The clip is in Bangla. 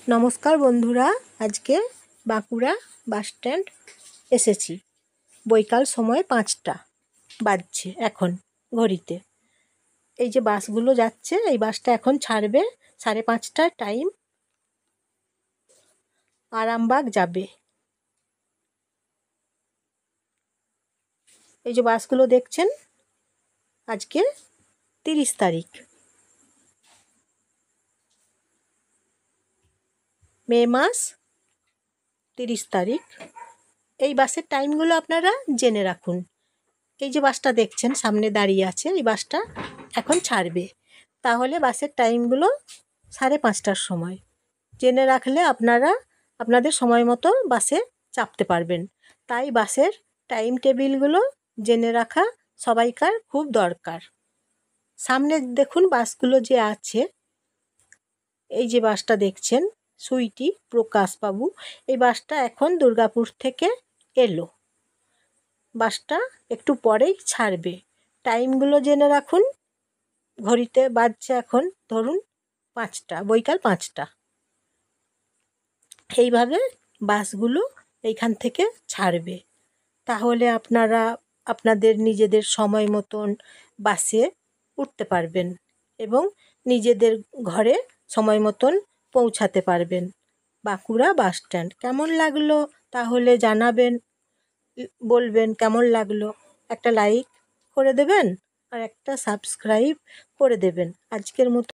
নমস্কার বন্ধুরা, আজকে বাঁকুড়া বাস স্ট্যান্ড এসেছি। বৈকাল সময় 5টা বাজছে এখন ঘড়িতে। এই যে বাসগুলো যাচ্ছে, এই বাসটা এখন ছাড়বে 5:30টার টাইম, আরামবাগ যাবে। এই যে বাসগুলো দেখছেন, আজকে 30 তারিখ মে মাস, 30 তারিখ। এই বাসের টাইমগুলো আপনারা জেনে রাখুন। এই যে বাসটা দেখছেন সামনে দাঁড়িয়ে আছে, এই বাসটা এখন ছাড়বে, তাহলে বাসের টাইমগুলো 5:30টার সময় জেনে রাখলে আপনারা আপনাদের সময় মতো বাসে চাপতে পারবেন। তাই বাসের টাইম টেবিলগুলো জেনে রাখা সবাইকার খুব দরকার। সামনে দেখুন বাসগুলো যে আছে, এই যে বাসটা দেখছেন সুইটি প্রকাশবাবু, এই বাসটা এখন দুর্গাপুর থেকে এলো। বাসটা একটু পরেই ছাড়বে, টাইমগুলো জেনে রাখুন। ঘড়িতে বাজছে এখন ধরুন 5টা, বৈকাল 5টা। এইভাবে বাসগুলো এইখান থেকে ছাড়বে, তাহলে আপনারা আপনাদের নিজেদের সময় মতন বাসে উঠতে পারবেন এবং নিজেদের ঘরে সময় মতন পৌঁছাতে পারবেন। বাঁকুড়া বাস স্ট্যান্ড কেমন লাগলো তাহলে জানাবেন, বলবেন কেমন লাগলো। একটা লাইক করে দেবেন আর একটা সাবস্ক্রাইব করে দেবেন। আজকের মতো